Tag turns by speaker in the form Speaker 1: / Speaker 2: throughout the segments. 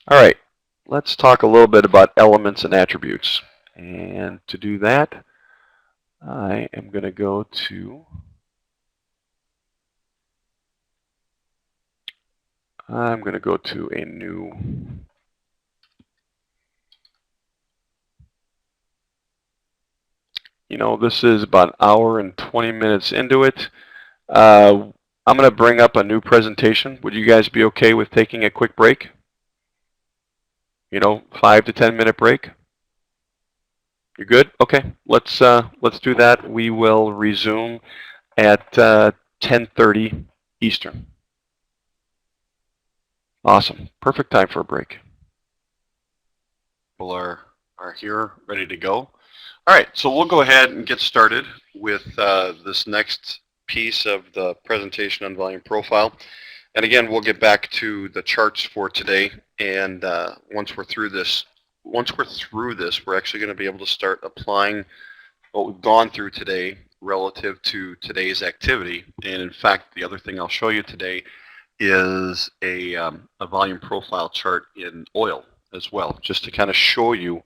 Speaker 1: All right, let's talk a little bit about elements and attributes. And to do that, I am going to go to a new this is about an hour and 20 minutes into it. I'm going to bring up a new presentation. Would you guys be okay with taking a quick break? 5 to 10 minute break? You're good? Okay, let's do that. We will resume at 10:30 Eastern. Awesome. Perfect time for a break. People are here, ready to go. All right, so we'll go ahead and get started with this next piece of the presentation on volume profile. And again, we'll get back to the charts for today. And once we're through this, we're actually going to be able to start applying what we've gone through today relative to today's activity. And in fact, the other thing I'll show you today is a volume profile chart in oil as well, just to kind of show you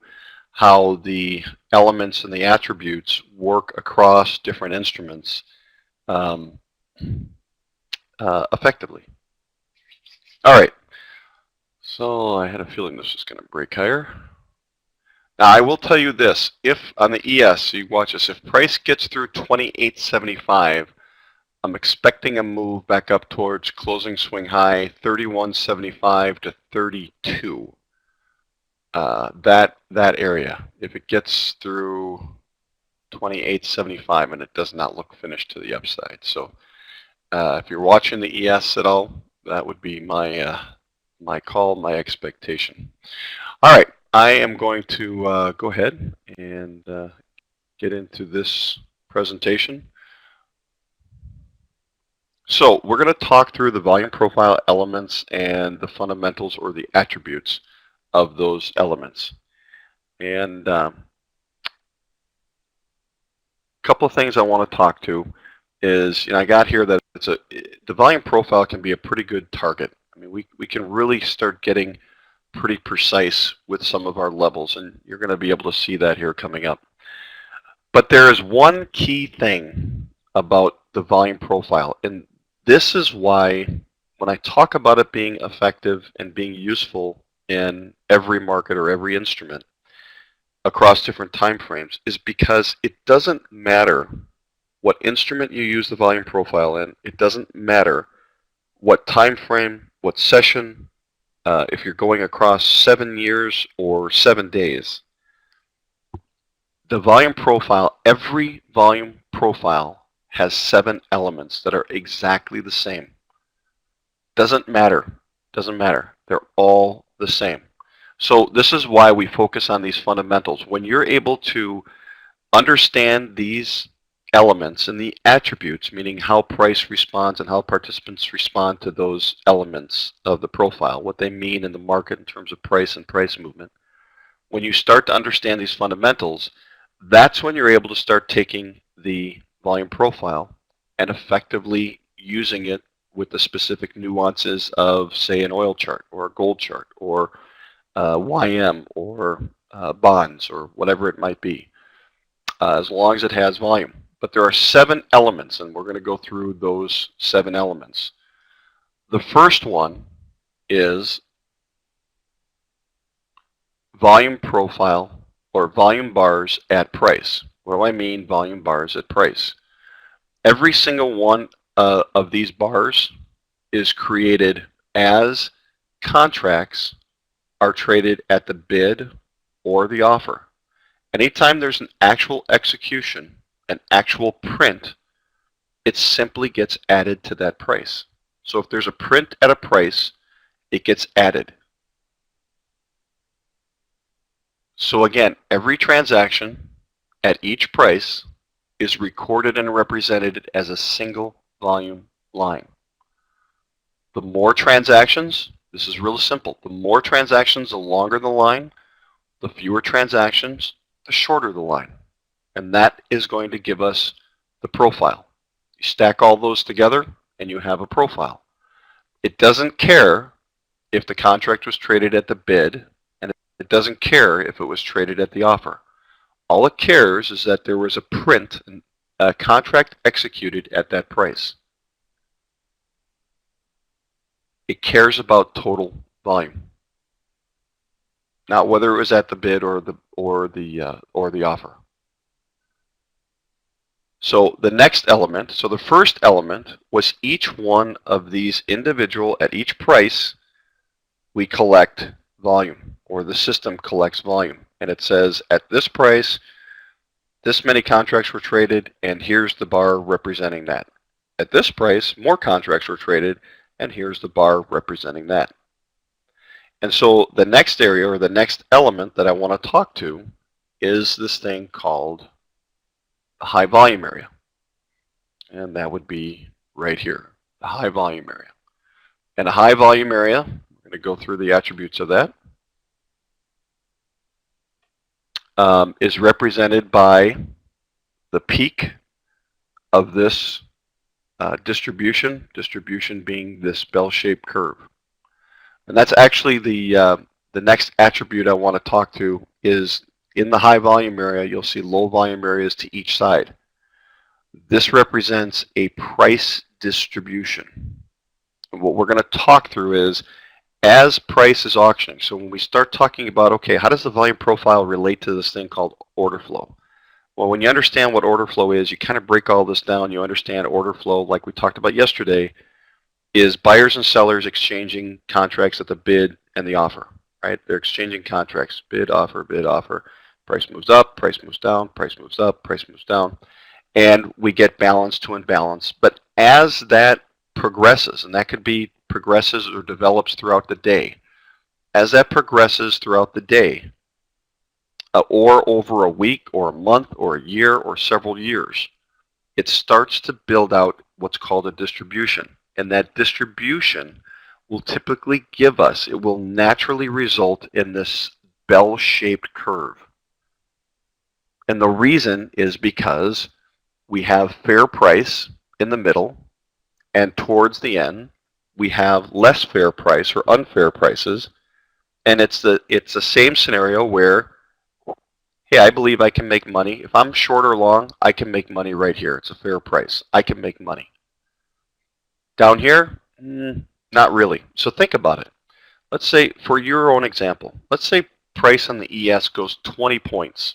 Speaker 1: how the elements and the attributes work across different instruments effectively. All right, so I had a feeling this was going to break higher. Now I will tell you this, if on the ES, so you watch this, if price gets through 28.75, I'm expecting a move back up towards closing swing high 31.75 to 32. That area. If it gets through 28.75 and it does not look finished to the upside. So if you're watching the ES at all, that would be my my call, my expectation. All right, I am going to go ahead and get into this presentation. So we're going to talk through the volume profile elements and the fundamentals or the attributes of those elements. And a couple of things I want to talk to is, I got here that the volume profile can be a pretty good target. I mean, we can really start getting pretty precise with some of our levels, and you're going to be able to see that here coming up. But there is one key thing about the volume profile, and this is why when I talk about it being effective and being useful in every market or every instrument across different time frames, is because it doesn't matter what instrument you use the volume profile in. It doesn't matter what time frame, what session, if you're going across 7 years or 7 days. The volume profile, every volume profile has 7 elements that are exactly the same. Doesn't matter. Doesn't matter. They're all the same. So this is why we focus on these fundamentals. When you're able to understand these elements and the attributes, meaning how price responds and how participants respond to those elements of the profile, what they mean in the market in terms of price and price movement. When you start to understand these fundamentals, that's when you're able to start taking the volume profile and effectively using it with the specific nuances of, say, an oil chart or a gold chart or YM or bonds or whatever it might be, as long as it has volume. But there are 7 elements, and we're going to go through those 7 elements. The first one is volume profile or volume bars at price. What do I mean volume bars at price? Every single one of these bars is created as contracts are traded at the bid or the offer. Anytime there's an actual execution, an actual print, it simply gets added to that price. So if there's a print at a price, it gets added. So again, every transaction at each price is recorded and represented as a single volume line. The more transactions, this is real simple, the more transactions, the longer the line, the fewer transactions, the shorter the line. And that is going to give us the profile. You stack all those together and you have a profile. It doesn't care if the contract was traded at the bid, and it doesn't care if it was traded at the offer. All it cares is that there was a print, a contract executed at that price. It cares about total volume, not whether it was at the bid or the offer. So the next element, so the first element was each one of these individual, at each price, we collect volume, or the system collects volume. And it says at this price, this many contracts were traded, and here's the bar representing that. At this price, more contracts were traded, and here's the bar representing that. And so the next area, or the next element that I want to talk to, is this thing called the high volume area. And that would be right here, the high volume area. And a high volume area, we're going to go through the attributes of that, is represented by the peak of this distribution being this bell-shaped curve. And that's actually the next attribute I want to talk to is in the high volume area, you'll see low volume areas to each side. This represents a price distribution. And what we're going to talk through is as price is auctioning. So when we start talking about, okay, how does the volume profile relate to this thing called order flow? Well, when you understand what order flow is, you kind of break all this down. You understand order flow, like we talked about yesterday, is buyers and sellers exchanging contracts at the bid and the offer, right? They're exchanging contracts, bid, offer, price moves up, price moves down, price moves up, price moves down, and we get balance to imbalance. But as that progresses, and that could be progresses or develops throughout the day, as that progresses throughout the day, or over a week or a month or a year or several years, it starts to build out what's called a distribution. And that distribution will typically give us, it will naturally result in this bell-shaped curve. And the reason is because we have fair price in the middle, and towards the end, we have less fair price or unfair prices. And it's the same scenario where, hey, I believe I can make money. If I'm short or long, I can make money right here. It's a fair price. I can make money. Down here, not really. So think about it. Let's say, for your own example, let's say price on the ES goes 20 points,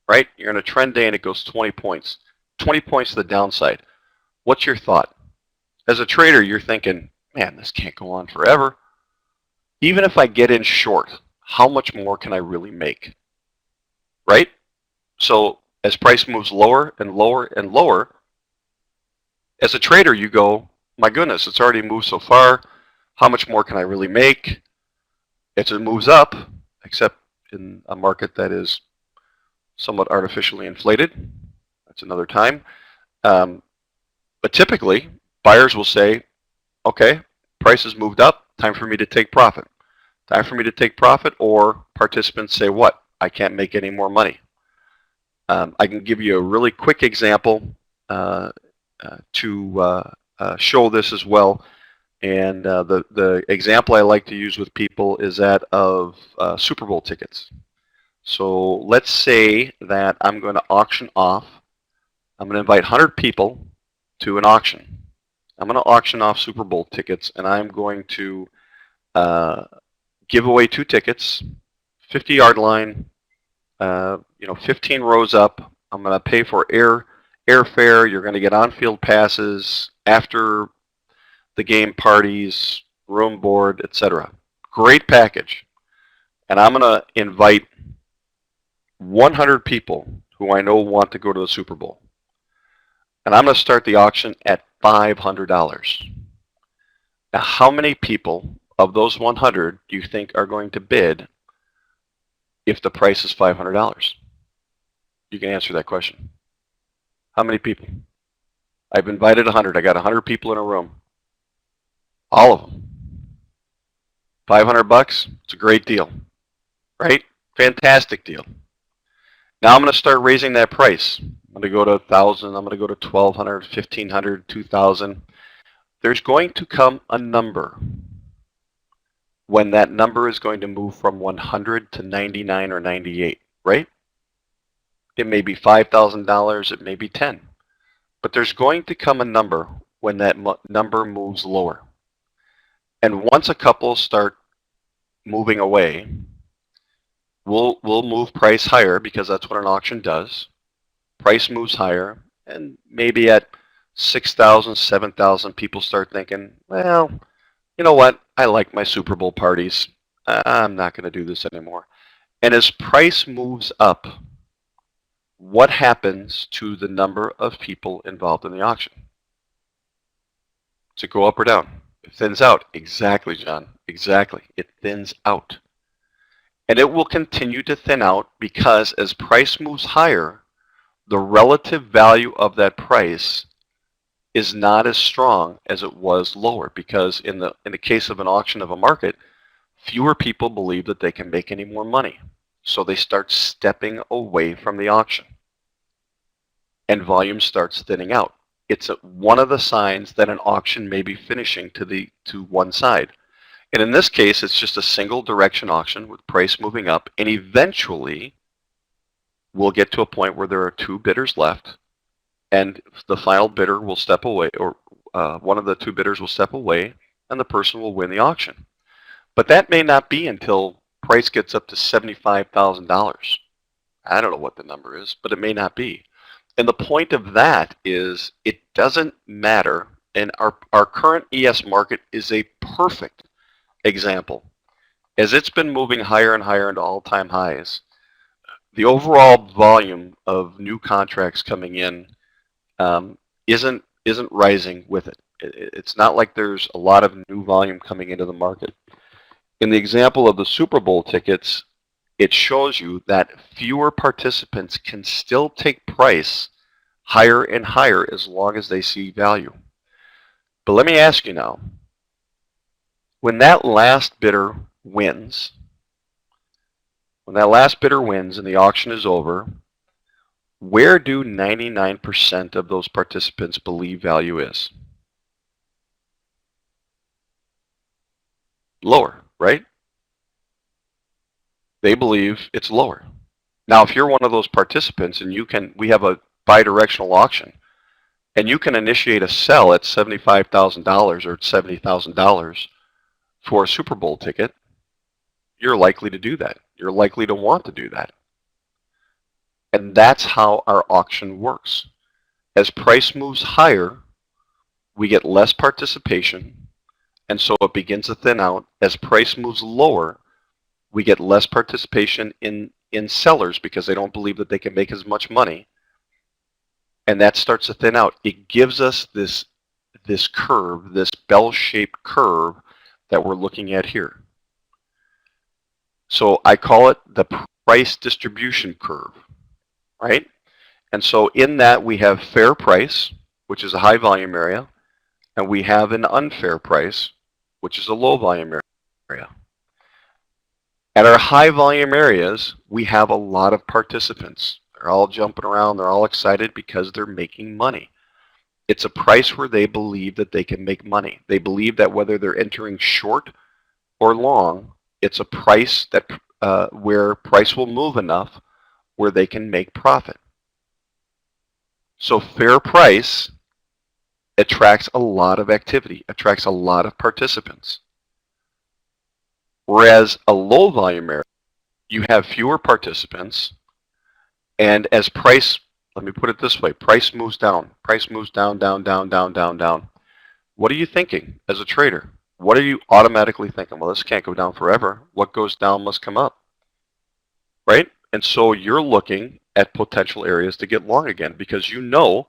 Speaker 1: right? You're in a trend day and it goes 20 points. 20 points to the downside. What's your thought? As a trader, you're thinking, man, this can't go on forever. Even if I get in short, how much more can I really make? Right? So as price moves lower and lower and lower, as a trader, you go, my goodness, it's already moved so far. How much more can I really make? As it moves up, except in a market that is somewhat artificially inflated, that's another time. But typically, buyers will say, okay, price has moved up, time for me to take profit. Time for me to take profit, or participants say, what? I can't make any more money. I can give you a really quick example to show this as well. And the example I like to use with people is that of Super Bowl tickets. So let's say that I'm going to auction off, I'm going to invite 100 people to an auction. I'm going to auction off Super Bowl tickets, and I'm going to give away 2 tickets, 50-yard line, 15 rows up. I'm going to pay for airfare. You're going to get on-field passes, after the game parties, room board, etc. Great package. And I'm going to invite 100 people who I know want to go to the Super Bowl. And I'm going to start the auction at $500. Now, how many people of those 100 do you think are going to bid if the price is $500? You can answer that question. How many people? I've invited 100. I got 100 people in a room. All of them. 500 bucks? It's a great deal, right? Fantastic deal. Now I'm going to start raising that price. I'm going to go to 1,000. I'm going to go to 1,200, 1,500, 2,000. There's going to come a number when that number is going to move from 100 to 99 or 98, right? It may be $5,000, it may be 10. But there's going to come a number when that number moves lower. And once a couple start moving away, we'll move price higher because that's what an auction does. Price moves higher, and maybe at 6,000, 7,000, people start thinking, well, you know what? I like my Super Bowl parties. I'm not going to do this anymore. And as price moves up, what happens to the number of people involved in the auction? Does it go up or down? It thins out. Exactly, John. Exactly. It thins out. And it will continue to thin out because as price moves higher, the relative value of that price is not as strong as it was lower, because in the case of an auction of a market, fewer people believe that they can make any more money. So they start stepping away from the auction and volume starts thinning out. It's one of the signs that an auction may be finishing to one side. And in this case, it's just a single direction auction with price moving up, and eventually we'll get to a point where there are two bidders left, and the final bidder will step away, or one of the two bidders will step away, and the person will win the auction. But that may not be until price gets up to $75,000. I don't know what the number is, but it may not be. And the point of that is it doesn't matter, and our current ES market is a perfect example. As it's been moving higher and higher into all-time highs, the overall volume of new contracts coming in isn't rising with it. It's not like there's a lot of new volume coming into the market. In the example of the Super Bowl tickets, it shows you that fewer participants can still take price higher and higher as long as they see value. But let me ask you now, when that last bidder wins, and the auction is over, where do 99% of those participants believe value is? Lower, right? They believe it's lower. Now, if you're one of those participants and we have a bi-directional auction, and you can initiate a sell at $75,000 or $70,000 for a Super Bowl ticket, you're likely to do that. You're likely to want to do that. And that's how our auction works. As price moves higher, we get less participation, and so it begins to thin out. As price moves lower, we get less participation in sellers because they don't believe that they can make as much money, and that starts to thin out. It gives us this curve, this bell-shaped curve that we're looking at here. So I call it the price distribution curve, right? And so in that we have fair price, which is a high volume area, and we have an unfair price, which is a low volume area. At our high volume areas, we have a lot of participants. They're all jumping around, they're all excited because they're making money. It's a price where they believe that they can make money. They believe that whether they're entering short or long, it's a price that where price will move enough where they can make profit. So fair price attracts a lot of activity, attracts a lot of participants. Whereas a low volume area, you have fewer participants, and as price, let me put it this way, price moves down, down, down, down, down, down. What are you thinking as a trader? What are you automatically thinking? Well, this can't go down forever. What goes down must come up, right? And so you're looking at potential areas to get long again because you know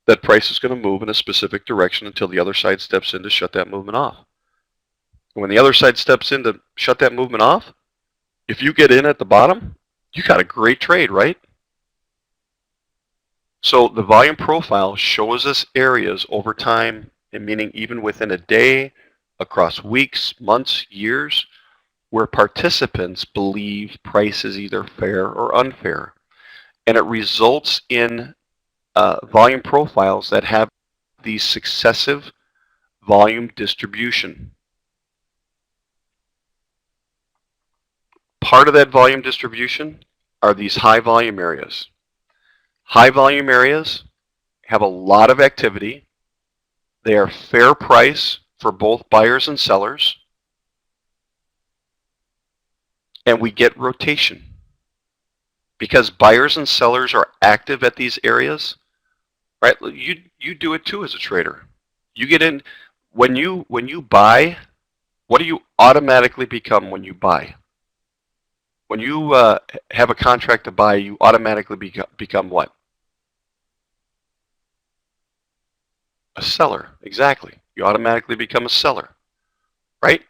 Speaker 1: that price is going to move in a specific direction until the other side steps in to shut that movement off. And when the other side steps in to shut that movement off, if you get in at the bottom, you got a great trade, right? So the volume profile shows us areas over time, and meaning even within a day, across weeks, months, years, where participants believe price is either fair or unfair. And it results in volume profiles that have these successive volume distribution. part of that volume distribution are these high volume areas. High volume areas have a lot of activity. They are fair price for both buyers and sellers. And we get rotation. Because buyers and sellers are active at these areas, right? You do it too as a trader. You get in, when you buy, what do you automatically become when you buy? When you have a contract to buy, you automatically become what? A seller, exactly. You automatically become a seller, right?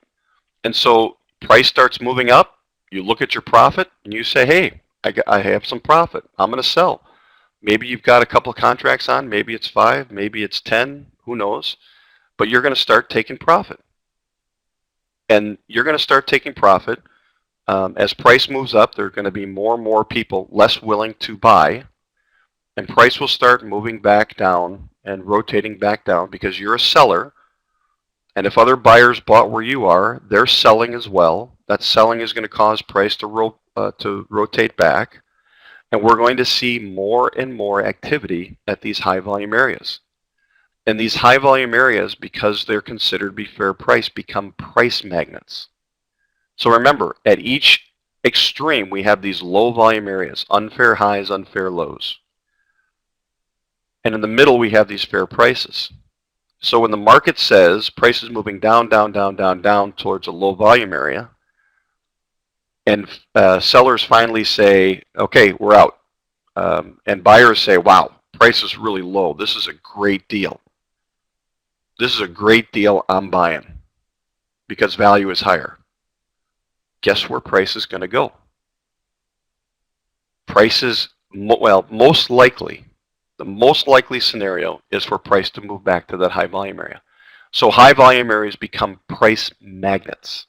Speaker 1: And so price starts moving up, you look at your profit, and you say, hey, I have some profit. I'm going to sell. Maybe you've got a couple of contracts on. Maybe it's 5. Maybe it's 10. Who knows? But you're going to start taking profit. And you're going to start taking profit. As price moves up, there are going to be more and more people less willing to buy. And price will start moving back down and rotating back down because you're a seller. And if other buyers bought where you are, they're selling as well. That selling is going to cause price to rotate back. And we're going to see more and more activity at these high volume areas. And these high volume areas, because they're considered to be fair price, become price magnets. So remember, at each extreme, we have these low volume areas, unfair highs, unfair lows. And in the middle, we have these fair prices. So when the market says price is moving down, down, down, down, down towards a low volume area, and sellers finally say, okay, we're out. And buyers say, wow, price is really low. This is a great deal. This is a great deal, I'm buying because value is higher. Guess where price is going to go? Prices, well, most likely, the most likely scenario is for price to move back to that high volume area. So high volume areas become price magnets.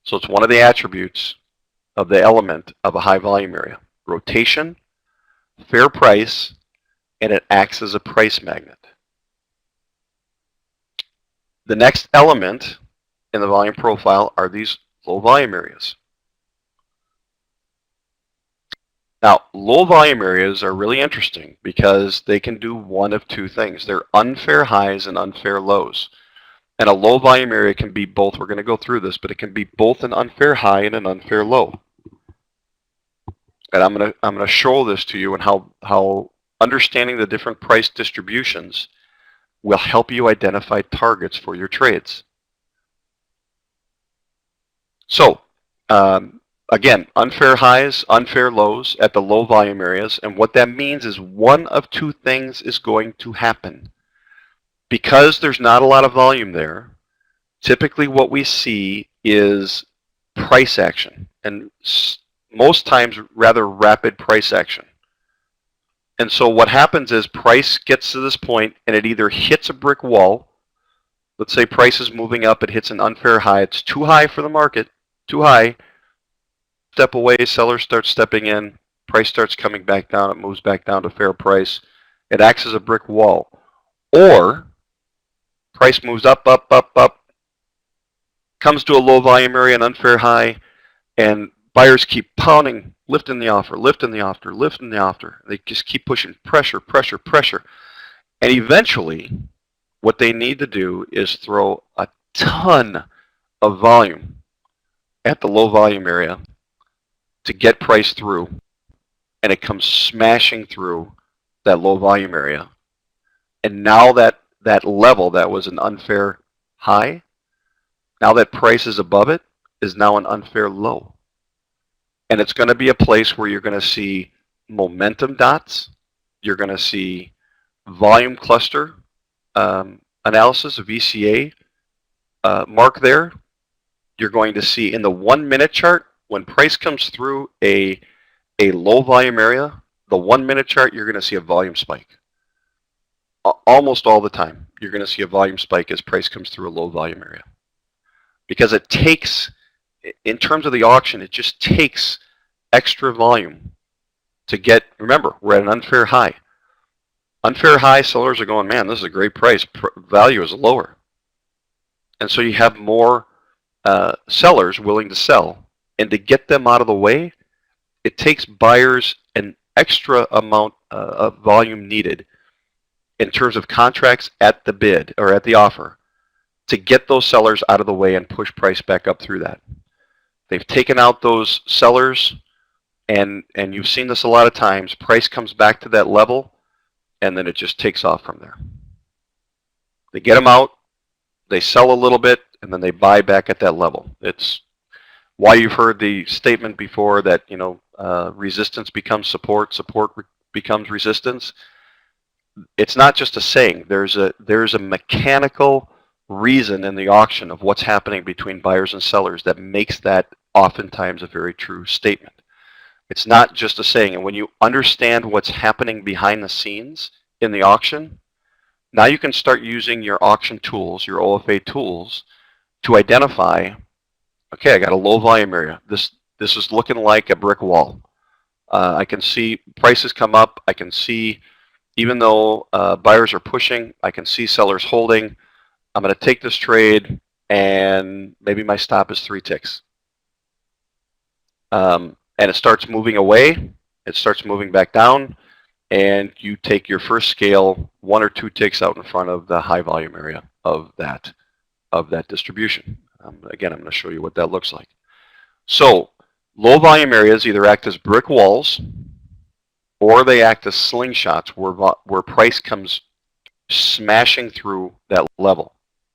Speaker 1: So it's one of the attributes of the element of a high volume area. Rotation, fair price, and it acts as a price magnet. The next element in the volume profile are these low volume areas. Now, low volume areas are really interesting because they can do one of two things. They're unfair highs and unfair lows. And a low volume area can be both. We're going to go through this, but it can be both an unfair high and an unfair low. And I'm going to show this to you and how understanding the different price distributions will help you identify targets for your trades. So, again, unfair highs, unfair lows at the low volume areas. And what that means is one of two things is going to happen. Because there's not a lot of volume there, typically what we see is price action. And most times rather rapid price action. And so what happens is price gets to this point and it either hits a brick wall. Let's say price is moving up, it hits an unfair high. It's too high for the market, too high. Step away, seller starts stepping in, price starts coming back down, it moves back down to fair price. It acts as a brick wall. Or price moves up, up, up, up, comes to a low volume area, an unfair high, and buyers keep pounding, lifting the offer, lifting the offer, lifting the offer. They just keep pushing pressure, pressure, pressure. And eventually, what they need to do is throw a ton of volume at the low volume area to get price through. And it comes smashing through that low volume area. And now that level that was an unfair high, now that price is above it, is now an unfair low. And it's going to be a place where you're going to see momentum dots. You're going to see volume cluster analysis, a VCA mark there. You're going to see in the 1 minute chart, when price comes through a low volume area, the 1 minute chart, you're going to see a volume spike. Almost all the time, you're going to see a volume spike as price comes through a low volume area. Because it takes, in terms of the auction, it just takes extra volume to get, remember, we're at an unfair high. Unfair high, sellers are going, man, this is a great price. Value is lower. And so you have more sellers willing to sell And to get them out of the way, it takes buyers an extra amount of volume needed in terms of contracts at the bid or at the offer to get those sellers out of the way and push price back up through that. They've taken out those sellers, and you've seen this a lot of times. Price comes back to that level, and then it just takes off from there. They get them out, they sell a little bit, and then they buy back at that level. It's why you've heard the statement before that, you know, resistance becomes support, support becomes resistance. It's not just a saying. There's a mechanical reason in the auction of what's happening between buyers and sellers that makes that oftentimes a very true statement. It's not just a saying. And when you understand what's happening behind the scenes in the auction, now you can start using your auction tools, your OFA tools, to identify, okay, I got a low volume area. This is looking like a brick wall. I can see prices come up. I can see, even though buyers are pushing, I can see sellers holding. I'm going to take this trade, and maybe my stop is 3 ticks. And it starts moving away. It starts moving back down, and you take your first scale 1 or 2 ticks out in front of the high volume area of that distribution. Again, I'm going to show you what that looks like. So low volume areas either act as brick walls, or they act as slingshots where price comes smashing through that level.